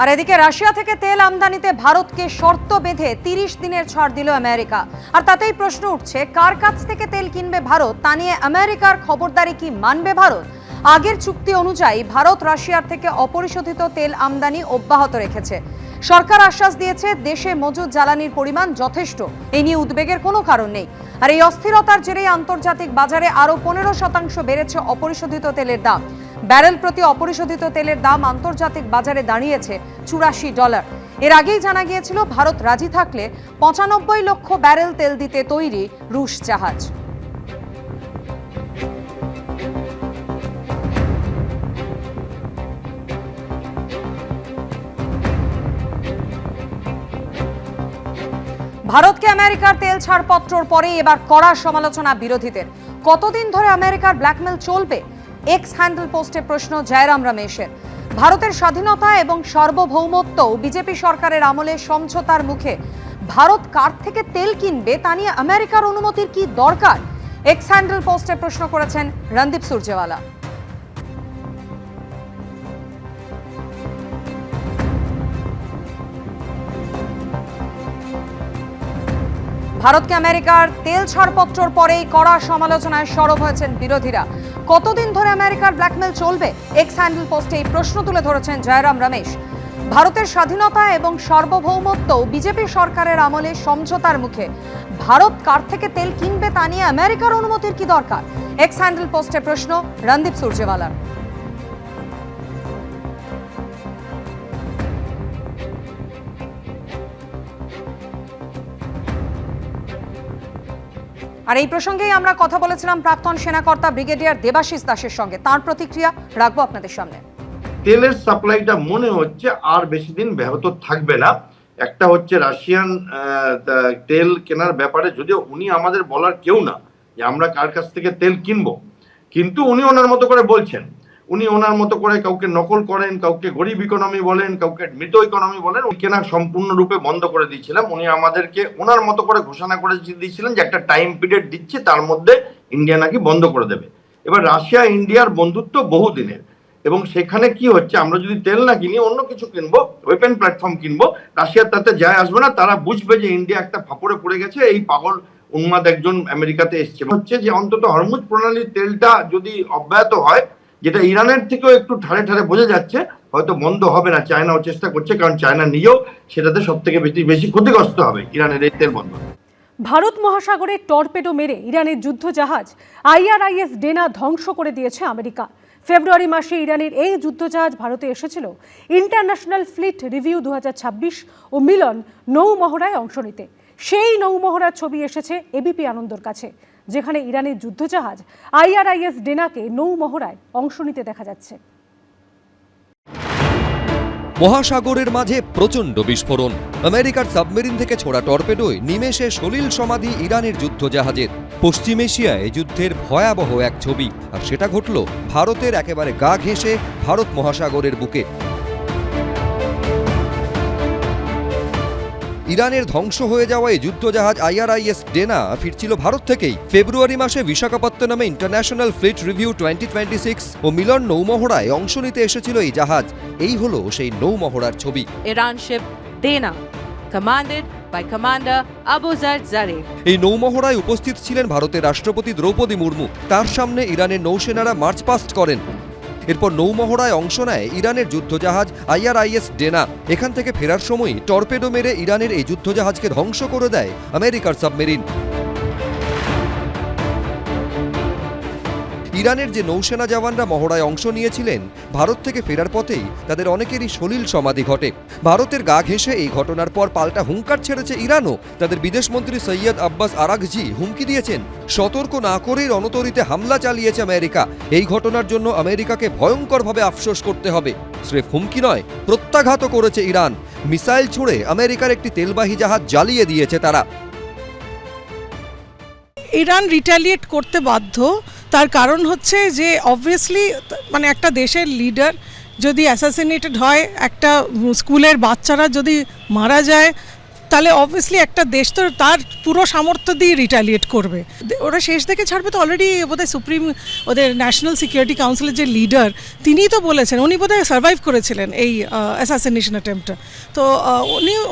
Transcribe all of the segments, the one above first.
আর এদিকে রাশিয়া থেকে তেল আমদানিতে ভারতকে শর্ত বেঁধে 30 দিনের ছাড় দিল আমেরিকা। আর তাতেই প্রশ্ন উঠছে, কার কাছ থেকে তেল কিনবে ভারত, তা নিয়ে আমেরিকার খবরদারি কি মানবে ভারত? আগের চুক্তি অনুযায়ী ভারত রাশিয়ার থেকে অপরিশোধিত তেল আমদানি অব্যাহত রেখেছে। সরকার আশ্বাস দিয়েছে দেশে মজুদ জ্বালানির পরিমাণ যথেষ্ট, এই নিয়ে উদ্বেগের কোনো কারণ নেই। আর এই অস্থিরতার জেরেই আন্তর্জাতিক বাজারে আরো 15% বেড়েছে অপরিশোধিত তেলের দাম। ব্যারেল প্রতি অপরিশোধিত তেলের দাম আন্তর্জাতিক বাজারে দাঁড়িয়েছে $84। এর আগেই জানা গিয়েছিল ভারত রাজি থাকলে 95 লক্ষ ব্যারেল তেল দিতে তৈরি রুশ জাহাজ। ভারতকে আমেরিকার তেল ছাড়পত্রর পরে এবার কড়া সমালোচনা বিরোধীদের। কতদিন ধরে আমেরিকার ব্ল্যাকমেল চলবে? এক্স হ্যান্ডেল পোস্টে প্রশ্ন জয়রাম রমেশের। ভারতের স্বাধীনতা এবং সার্বভৌমত্ব বিজেপি সরকারের আমলে সমঝোতার মুখে ভারত কার থেকে তেল কিনবে তা নিয়ে আমেরিকার অনুমতির কি দরকার? এক্স হ্যান্ডেল পোস্টে প্রশ্ন করেছেন রণদীপ সুরজেওয়ালা। ভারতকে আমেরিকার তেল ছাড়পত্রর পরেই কড়া সমালোচনায় সরব হয়েছেন বিরোধীরা। কতদিন ধরে আমেরিকার ব্ল্যাকমেল চলবে? এক্স হ্যান্ডেল পোস্টে এই প্রশ্ন তুলে ধরেছেন জয়রাম রমেশ। ভারতের স্বাধীনতা এবং সার্বভৌমত্ব বিজেপি সরকারের আমলে সমঝোতার মুখে ভারত কার থেকে তেল কিনবে তা নিয়ে আমেরিকার অনুমতির কি দরকার? এক্স হ্যান্ডেল পোস্টে প্রশ্ন রণদীপ সুরজেওয়ালার। আর এই প্রসঙ্গেই আমরা কথা বলেছিলাম প্রাক্তন সেনাকর্তা ব্রিগেডিয়ার দেবাশিস দাসের সঙ্গে, তার প্রতিক্রিয়া রাখবো আপনাদের সামনে। তেলের সাপ্লাইটা মনে হচ্ছে আর বেশি দিন ব্যাহত থাকবে না। একটা হচ্ছে রাশিয়ান তেল কেনার ব্যাপারে, যদিও উনি আমাদের বলার কেউ না যে আমরা কার কাছ থেকে তেল কিনবো, কিন্তু উনি ওনার মতো করে বলছেন। উনি ওনার মতো করে কাউকে নকল করেন, কাউকে গরিব ইকোনমি বলেন, কাউকে মৃত ইকোনমি বলেন। উনি কেনা সম্পূর্ণরূপে বন্ধ করে দিয়েছিলাম। উনি আমাদেরকে ওনার মতো করে ঘোষণা করে দিয়েছিলেন যে একটা টাইম পিরিয়ড দিচ্ছে, তার মধ্যে ইন্ডিয়া নাকি বন্ধ করে দেবে। এবার রাশিয়া ইন্ডিয়ার বন্ধুত্ব বহুদিনের, এবং সেখানে কি হচ্ছে, আমরা যদি তেল না কিনি অন্য কিছু কিনবো, ওয়েপেন প্ল্যাটফর্ম কিনবো, রাশিয়ার তাতে যায় আসবে না। তারা বুঝবে যে ইন্ডিয়া একটা ফাপড়ে পড়ে গেছে। এই পাগল উন্মাদ একজন আমেরিকাতে এসছে, হচ্ছে যে অন্তত হরমুজ প্রণালীর তেলটা যদি অব্যাহত হয়, যেটা ইরানের থেকেও একটু ঠাড়ে ঠাড়ে বোঝা যাচ্ছে, হয়তো বন্ধ হবে না। চায়নাও চেষ্টা করছে, কারণ চায়না নিজেও সেটাতে সব থেকে বেশি ক্ষতিগ্রস্ত হবে ইরানের এই তেল বন্ধ। ভারত মহাসাগরে টর্পেডো মেরে ইরানের যুদ্ধ জাহাজ IRIS ডেনা ধ্বংস করে দিয়েছে আমেরিকা। ফেব্রুয়ারি মাসে ইরানের এই যুদ্ধজাহাজ ভারতে এসেছিল ইন্টারন্যাশনাল ফ্লিট রিভিউ 2026 ও মিলন নৌমহড়ায় অংশ নিতে। সেই নৌমহড়ার ছবি এসেছে এবিপি আনন্দর কাছে, যেখানে ইরানের যুদ্ধজাহাজ IRIS ডেনাকে নৌমহড়ায় অংশ নিতে দেখা যাচ্ছে। মহাসাগরের মাঝে প্রচণ্ড বিস্ফোরণ। আমেরিকার সাবমেরিন থেকে ছোড়া টর্পেডোয় নিমেষে সলিল সমাধি ইরানের যুদ্ধজাহাজের। পশ্চিম এশিয়ায় যুদ্ধের ভয়াবহ এক ছবি, আর সেটা ঘটল ভারতের একেবারে গা ঘেঁষে ভারত মহাসাগরের বুকে। ইরানের ধ্বংস হয়ে যাওয়া এই যুদ্ধজাহাজ IRIS ডেনা ফিরছিল ভারত থেকেই। ফেব্রুয়ারি মাসে বিশাখাপত্তনমে ইন্টারন্যাশনাল ফ্লিট রিভিউ 2026 ও মিলন নৌমহড়ায় অংশ নিতে এসেছিল এই জাহাজ। এই হলো সেই নৌমহড়ার ছবি। Iran ship Dana, commanded by Commander Abu Zaid Zarif. এই নৌমহড়ায় উপস্থিত ছিলেন ভারতের রাষ্ট্রপতি দ্রৌপদী মুর্মু। তার সামনে ইরানের নৌসেনারা মার্চ পাস্ট করেন। এরপর নৌমহড়ায় অংশ নেয় ইরানের যুদ্ধজাহাজ IRIS ডেনা। এখান থেকে ফেরার সময় টর্পেডো মেরে ইরানের এই যুদ্ধজাহাজকে ধ্বংস করে দেয় আমেরিকার সাবমেরিন। ইরানের যে নৌসেনা জওয়ানরা মহড়ায় অংশ নিয়েছিলেন, ভারত থেকে ফেরার পথেই তাদের অনেকেরই সলিল সমাধি ঘটে। ভারতের গা ঘেঁষে এই ঘটনার পর পাল্টা হুঙ্কার ছেড়েছে ইরানও। তাদের বিদেশমন্ত্রী সৈয়দ আব্বাস আরাঘজি হুমকি দিয়েছেন, সতর্ক না করেই রণতরীতে হামলা চালিয়েছে আমেরিকা। এই ঘটনার জন্য আমেরিকাকে ভয়ঙ্করভাবে আফসোস করতে হবে। স্রেফ হুমকি নয়, প্রত্যাঘাতও করেছে ইরান। মিসাইল ছুড়ে আমেরিকার একটি তেলবাহী জাহাজ জ্বালিয়ে দিয়েছে তারা। ইরান রিটালিয়েট করতে বাধ্য। তার কারণ হচ্ছে যে অবভিয়াসলি মানে একটা দেশের লিডার যদি অ্যাসাসিনেটেড হয়, একটা স্কুলের বাচ্চারা যদি মারা যায়, তাহলে অবভিয়াসলি একটা দেশ তো তার পুরো সামর্থ্য দিয়ে রিটালিয়েট করবে। ওরা শেষ দেখে ছাড়বে তো অলরেডি বোধহয় সুপ্রিম ওদের ন্যাশনাল সিকিউরিটি কাউন্সিলের যে লিডার তিনিই তো বলেছেন, উনি বোধহয় সার্ভাইভ করেছিলেন এই অ্যাসাসিনেশন অ্যাটেম্পটা। তো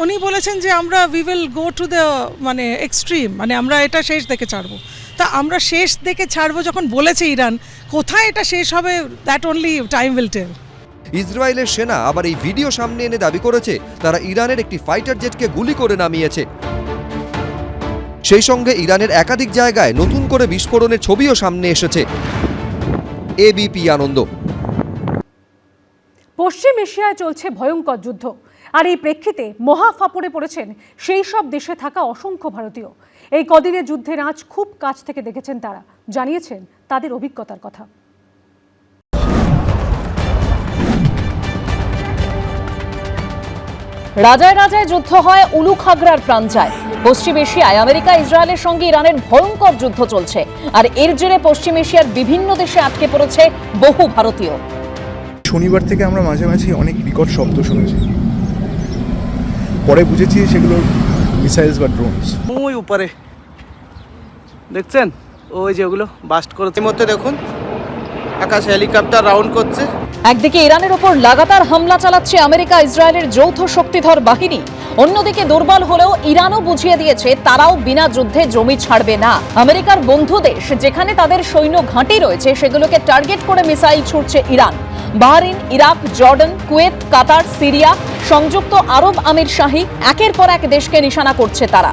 উনি বলেছেন যে আমরা we will go to the মানে এক্সট্রিম, মানে আমরা এটা শেষ দেখে ছাড়বো। তা আমরা শেষ দেখে ছাড়বো যখন বলেছে ইরান, কোথায় এটা শেষ হবে that only time will tell. ইসরায়েলের সেনা আবার এই ভিডিও সামনে এনে দাবি করেছে তারা ইরানের একটি ফাইটার জেটকে গুলি করে নামিয়েছে। সেই সঙ্গে ইরানের একাধিক জায়গায় নতুন করে বিস্ফোরণের ছবিও সামনে এসেছে। এবিপি আনন্দ। পশ্চিম এশিয়ায় চলছে ভয়ঙ্কর যুদ্ধ, আর এই প্রেক্ষিতে মহা ফাপড়ে পড়েছেন সেই সব দেশে থাকা অসংখ্য ভারতীয়। এই কদিনে যুদ্ধের আঁচ খুব কাছ থেকে দেখেছেন তারা, জানিয়েছেন তাদের অভিজ্ঞতার কথা। রাজায় রাজায় যুদ্ধ হয় উলুখাগড়ার প্রাঞ্জায়। পশ্চিম এশিয়ায় আমেরিকা ইসরায়েলের সঙ্গে ইরানের ভয়ঙ্কর যুদ্ধ চলছে, আর এর জেরে পশ্চিম এশিয়ার বিভিন্ন দেশে আটকে পড়েছে বহু ভারতীয়। শনিবার থেকে আমরা মাঝে মাঝে অনেক বিকট শব্দ শুনেছি, পরে বুঝেছি সেগুলো মিসাইলস বা ড্রোনস। ওই উপরে দেখছেন ওই যে ওগুলো বাস্ট করেছে। মধ্যে দেখুন আকাশে হেলিকপ্টার রাউন্ড করছে। একদিকে ইরানের ওপর লাগাতার হামলা চালাচ্ছে আমেরিকা ইসরায়েলের যৌথ শক্তিধর বাহিনী, অন্যদিকে দুর্বল হলেও ইরানও বুঝিয়ে দিয়েছে তারাও বিনা যুদ্ধে জমি ছাড়বে না। আমেরিকার বন্ধু দেশ যেখানে তাদের সৈন্য ঘাঁটি রয়েছে সেগুলোকে টার্গেট করে মিসাইল ছুড়ছে Iran. Bahrain, Iraq, Jordan, Kuwait, Qatar, Syria, সংযুক্ত আরব আমিরশাহী একের পর এক দেশকে নিশানা করছে তারা।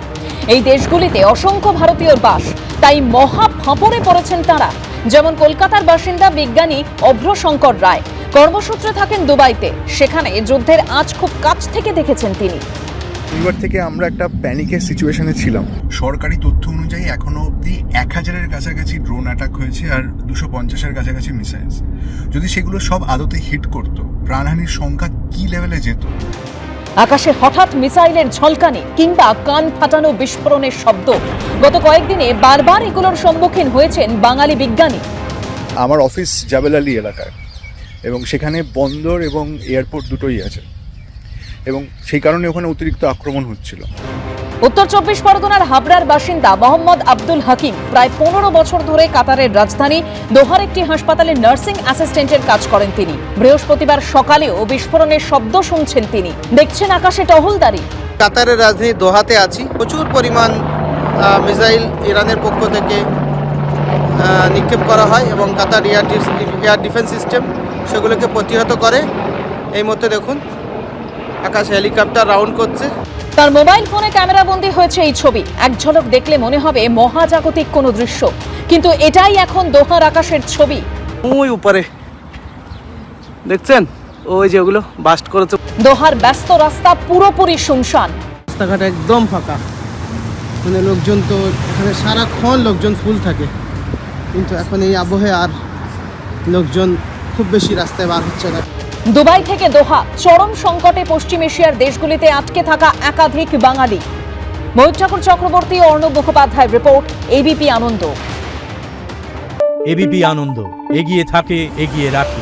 এই দেশগুলিতে অসংখ্য ভারতীয়র বাস, তাই মহা ফাঁপড়ে পড়েছেন তারা। যেমন কলকাতার বাসিন্দা বিজ্ঞানী অভ্রশঙ্কর রায় কর্মসূত্রে থাকেন দুবাইতে, সেখানে যুদ্ধের আঁচ খুব কাছ থেকে দেখেছেন তিনি। শনিবার থেকে আমরা একটা প্যানিকের সিচুয়েশনে ছিলাম। সরকারি তথ্য অনুযায়ী এখনো অবধি 1000-এর কাছাকাছি ড্রোন অ্যাটাক হয়েছে আর 250-এর কাছাকাছি মিসাইলস। যদি সেগুলো সব আদতে হিট করতো, প্রাণহানির সংখ্যা কি লেভেলে যেত। আকাশে হঠাৎ মিসাইলের ঝলকানি কিংবা কান ফাটানো বিস্ফোরণের শব্দ, গত কয়েকদিনে বারবার এগুলোর সম্মুখীন হয়েছেন বাঙালি বিজ্ঞানী। আমার অফিস জাবেল আলী এলাকায়, এবং সেখানে বন্দর এবং এয়ারপোর্ট দুটোই আছে, এবং সেই কারণে ওখানে অতিরিক্ত আক্রমণ হচ্ছিল। উত্তর 24 পরগনার হাবড়ার বাসিন্দা মোহাম্মদ আব্দুল হাকিম প্রায় 15 বছর ধরে কাতারের রাজধানী দোহার একটি হাসপাতালে নার্সিং অ্যাসিস্ট্যান্টের কাজ করেন তিনি। বৃহস্পতিবার সকালেও বিস্ফোরণের শব্দ শুনছেন তিনি, দেখছেন আকাশে টহলদারি। কাতারের রাজধানী দোহাতে আছি। প্রচুর পরিমাণ মিসাইল ইরানের পক্ষ থেকে নিক্ষেপ করা হয় এবং কাতার এয়ার ডিফেন্স সিস্টেম সেগুলোকে প্রতিহত করে। এই মধ্যে দেখুন আকাশে হেলিকপ্টার রাউন্ড করছে। তার মোবাইল ফোনে ক্যামেরাবন্দি হয়েছে এই ছবি। এক ঝলক দেখলে মনে হবে মহাজাগতিক কোনো দৃশ্য, কিন্তু এটাই এখন দোহার আকাশের ছবি। ওই উপরে দেখছেন ওই যে ওগুলো বাস্ট করেছে। দোহার ব্যস্ত রাস্তা পুরোপুরি শুনশান, রাস্তাঘাট একদম ফাঁকা, মানে লোকজন তো এখানে সারাক্ষণ লোকজন ফুল থাকে, কিন্তু এখন এই আবহে আর লোকজন খুব বেশি রাস্তায় বার হচ্ছে না। দুবাই থেকে দোহা, চরম সংকটে পশ্চিম এশিয়ার দেশগুলিতে আটকে থাকা একাধিক বাঙালি। ময়ূর ঠাকুর চক্রবর্তী ও অর্ণব মুখোপাধ্যায়ের রিপোর্ট, এবিপি আনন্দ। এবিপি আনন্দ, এগিয়ে থাকে, এগিয়ে রাখে।